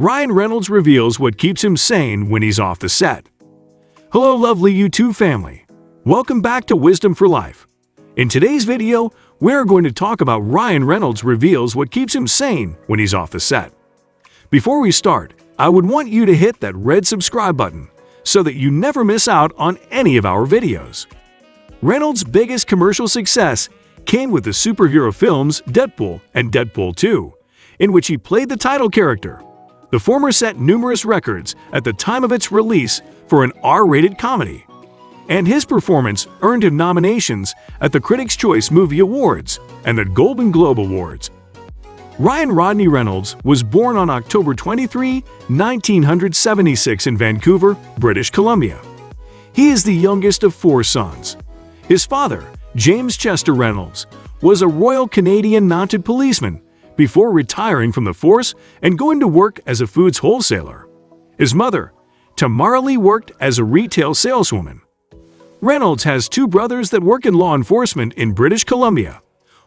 Ryan Reynolds reveals what keeps him sane when he's off the set. Hello lovely YouTube family. Welcome back to Wisdom for Life. In today's video, we're going to talk about Ryan Reynolds reveals what keeps him sane when he's off the set. Before we start, I would want you to hit that red subscribe button so that you never miss out on any of our videos. Reynolds' biggest commercial success came with the superhero films Deadpool and Deadpool 2, in which he played the title character. The former set numerous records at the time of its release for an R-rated comedy, and his performance earned him nominations at the Critics' Choice Movie Awards and the Golden Globe Awards. Ryan Rodney Reynolds was born on October 23, 1976 in Vancouver, British Columbia. He is the youngest of 4 sons. His father, James Chester Reynolds, was a Royal Canadian Mounted Policeman before retiring from the force and going to work as a foods wholesaler. His mother, Tamara Lee, worked as a retail saleswoman. Reynolds has 2 brothers that work in law enforcement in British Columbia,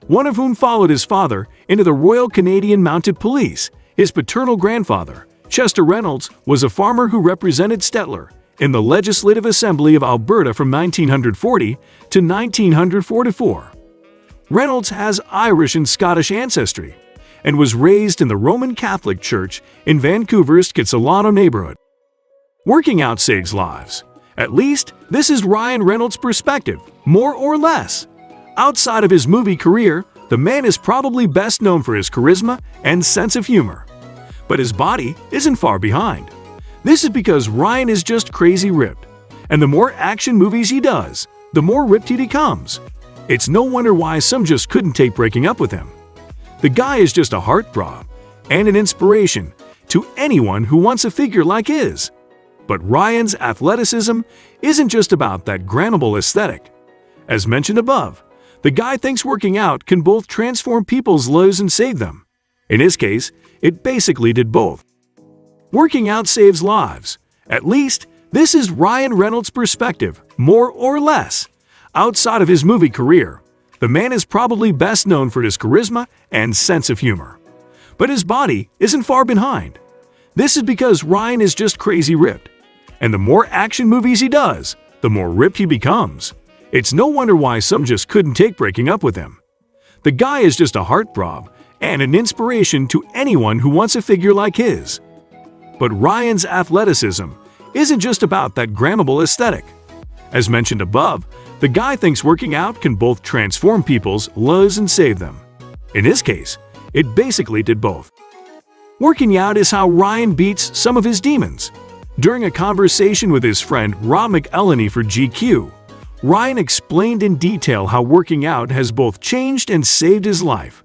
one of whom followed his father into the Royal Canadian Mounted Police. His paternal grandfather, Chester Reynolds, was a farmer who represented Stettler in the Legislative Assembly of Alberta from 1940 to 1944. Reynolds has Irish and Scottish ancestry and was raised in the Roman Catholic Church in Vancouver's Kitsilano neighborhood. Working out saves lives. At least, this is Ryan Reynolds' perspective, more or less. Outside of his movie career, the man is probably best known for his charisma and sense of humor. But his body isn't far behind. This is because Ryan is just crazy ripped, and the more action movies he does, the more ripped he becomes. It's no wonder why some just couldn't take breaking up with him. The guy is just a heartthrob and an inspiration to anyone who wants a figure like his. But Ryan's athleticism isn't just about that grammable aesthetic. As mentioned above, the guy thinks working out can both transform people's lives and save them. In his case, it basically did both. Working out saves lives. At least, this is Ryan Reynolds' perspective, more or less. Outside of his movie career, the man is probably best known for his charisma and sense of humor. But his body isn't far behind. This is because Ryan is just crazy ripped, and the more action movies he does, the more ripped he becomes. It's no wonder why some just couldn't take breaking up with him. The guy is just a heartthrob and an inspiration to anyone who wants a figure like his. But Ryan's athleticism isn't just about that grammable aesthetic. As mentioned above, the guy thinks working out can both transform people's lives and save them. In his case, it basically did both. Working out is how Ryan beats some of his demons. During a conversation with his friend Rob McElhenney for GQ, Ryan explained in detail how working out has both changed and saved his life.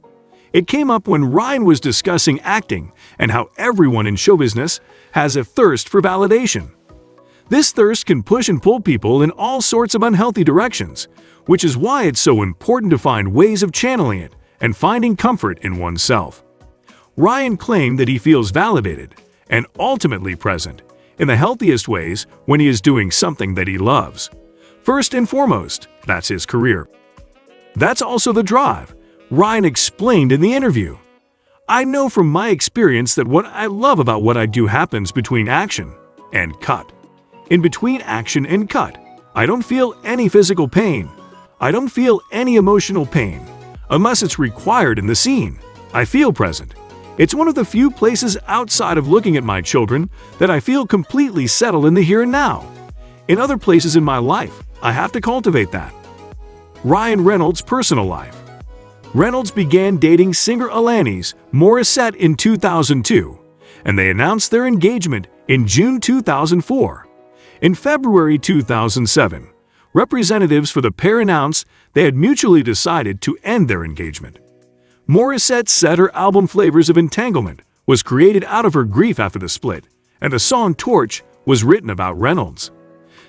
It came up when Ryan was discussing acting and how everyone in show business has a thirst for validation. This thirst can push and pull people in all sorts of unhealthy directions, which is why it's so important to find ways of channeling it and finding comfort in oneself. Ryan claimed that he feels validated and ultimately present in the healthiest ways when he is doing something that he loves. First and foremost, that's his career. That's also the drive, Ryan explained in the interview. I know from my experience that what I love about what I do happens between action and cut. In between action and cut, I don't feel any physical pain. I don't feel any emotional pain. Unless it's required in the scene, I feel present. It's one of the few places outside of looking at my children that I feel completely settled in the here and now. In other places in my life, I have to cultivate that. Ryan Reynolds' personal life. Reynolds began dating singer Alanis Morissette in 2002, and they announced their engagement in June 2004. In February 2007, representatives for the pair announced they had mutually decided to end their engagement. Morissette said her album Flavors of Entanglement was created out of her grief after the split, and the song Torch was written about Reynolds.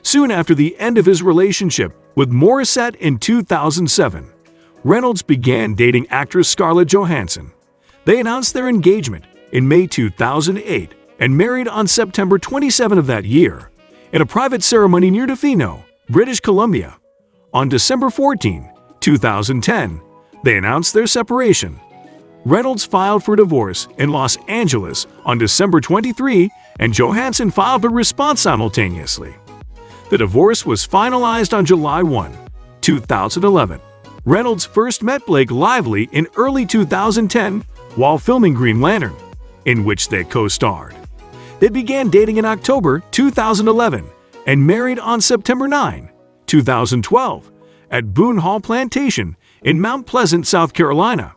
Soon after the end of his relationship with Morissette in 2007, Reynolds began dating actress Scarlett Johansson. They announced their engagement in May 2008 and married on September 27 of that year in a private ceremony near Tofino, British Columbia. On December 14, 2010, they announced their separation. Reynolds filed for divorce in Los Angeles on December 23, and Johansson filed a response simultaneously. The divorce was finalized on July 1, 2011. Reynolds first met Blake Lively in early 2010 while filming Green Lantern, in which they co-starred. They began dating in October 2011 and married on September 9, 2012, at Boone Hall Plantation in Mount Pleasant, South Carolina.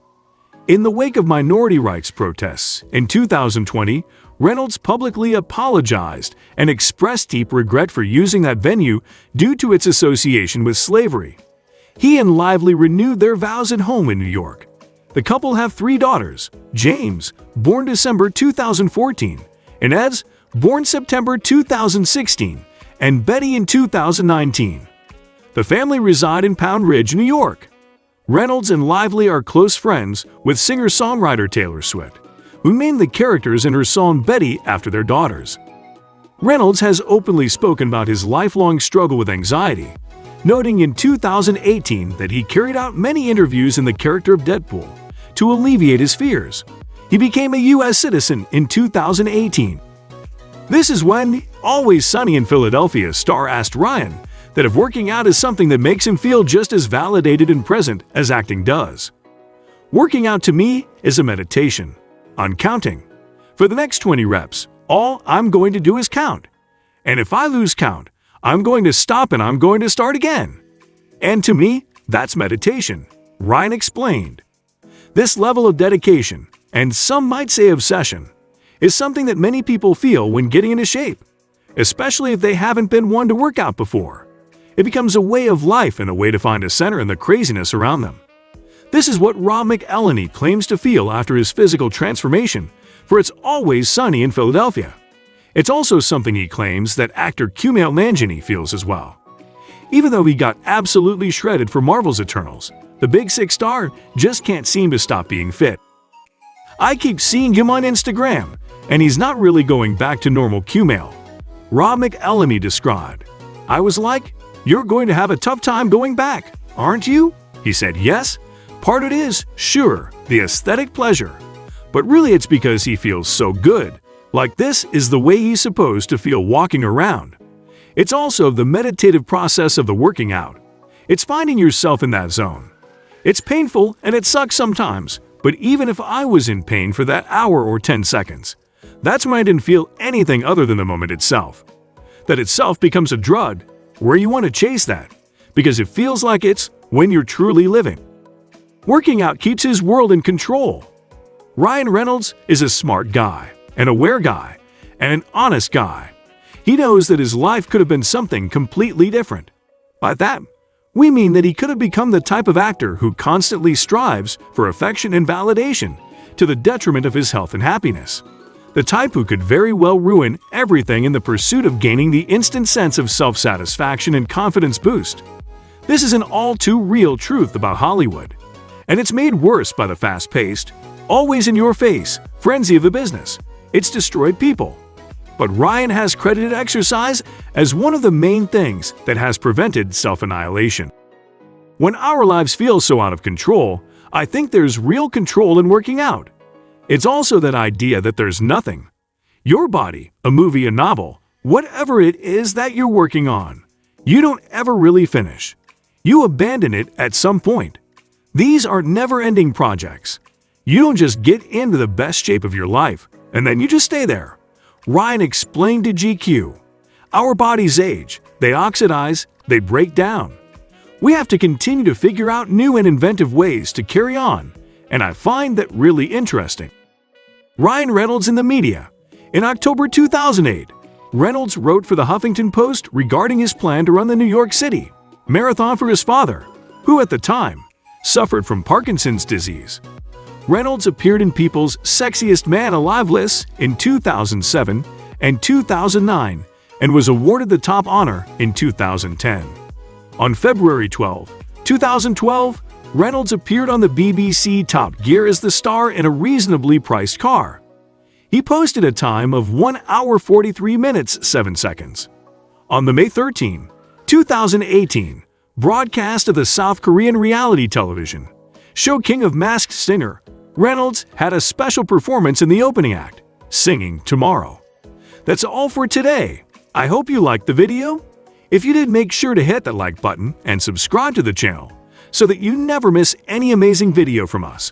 In the wake of minority rights protests in 2020, Reynolds publicly apologized and expressed deep regret for using that venue due to its association with slavery. He and Lively renewed their vows at home in New York. The couple have 3 daughters: James, born December 2014, and Eds, born September 2016, and Betty in 2019. The family reside in Pound Ridge, New York. Reynolds and Lively are close friends with singer-songwriter Taylor Swift, who named the characters in her song Betty after their daughters. Reynolds has openly spoken about his lifelong struggle with anxiety, noting in 2018 that he carried out many interviews in the character of Deadpool to alleviate his fears. He became a U.S. citizen in 2018. This is when Always Sunny in Philadelphia star asked Ryan that if working out is something that makes him feel just as validated and present as acting does. "Working out to me is a meditation. I'm counting. For the next 20 reps, all I'm going to do is count. And if I lose count, I'm going to stop and I'm going to start again. And to me, that's meditation," Ryan explained. This level of dedication, and some might say obsession, is something that many people feel when getting into shape, especially if they haven't been one to work out before. It becomes a way of life and a way to find a center in the craziness around them. This is what Rob McElhenney claims to feel after his physical transformation for It's Always Sunny in Philadelphia. It's also something he claims that actor Kumail Nanjiani feels as well. Even though he got absolutely shredded for Marvel's Eternals, the Big Six star just can't seem to stop being fit. "I keep seeing him on Instagram, and he's not really going back to normal Kumail," Rob McElhenney described. "I was like, 'You're going to have a tough time going back, aren't you?' He said, 'Yes, part of it is, sure, the aesthetic pleasure. But really it's because he feels so good. Like this is the way he's supposed to feel walking around.' It's also the meditative process of the working out. It's finding yourself in that zone. It's painful and it sucks sometimes, but even if I was in pain for that hour or 10 seconds, that's when I didn't feel anything other than the moment itself. That itself becomes a drug, where you want to chase that, because it feels like it's when you're truly living." Working out keeps his world in control. Ryan Reynolds is a smart guy, an aware guy, and an honest guy. He knows that his life could have been something completely different. By that, we mean that he could have become the type of actor who constantly strives for affection and validation to the detriment of his health and happiness. The type who could very well ruin everything in the pursuit of gaining the instant sense of self-satisfaction and confidence boost. This is an all-too-real truth about Hollywood, and it's made worse by the fast-paced, always-in-your-face frenzy of the business. It's destroyed people. But Ryan has credited exercise as one of the main things that has prevented self-annihilation. "When our lives feel so out of control, I think there's real control in working out. It's also that idea that there's nothing. Your body, a movie, a novel, whatever it is that you're working on, you don't ever really finish. You abandon it at some point. These are never-ending projects. You don't just get into the best shape of your life, and then you just stay there," Ryan explained to GQ. "Our bodies age, they oxidize, they break down. We have to continue to figure out new and inventive ways to carry on, and I find that really interesting." Ryan Reynolds in the media. In October 2008, Reynolds wrote for the Huffington Post regarding his plan to run the New York City Marathon for his father, who at the time suffered from Parkinson's disease. Reynolds appeared in People's Sexiest Man Alive lists in 2007 and 2009 and was awarded the top honor in 2010. On February 12, 2012, Reynolds appeared on the BBC Top Gear as the star in a reasonably priced car. He posted a time of 1 hour 43 minutes 7 seconds. On the May 13, 2018, broadcast of the South Korean reality television show King of Masked Singer, Reynolds had a special performance in the opening act, singing Tomorrow. That's all for today. I hope you liked the video. If you did, make sure to hit that like button and subscribe to the channel so that you never miss any amazing video from us.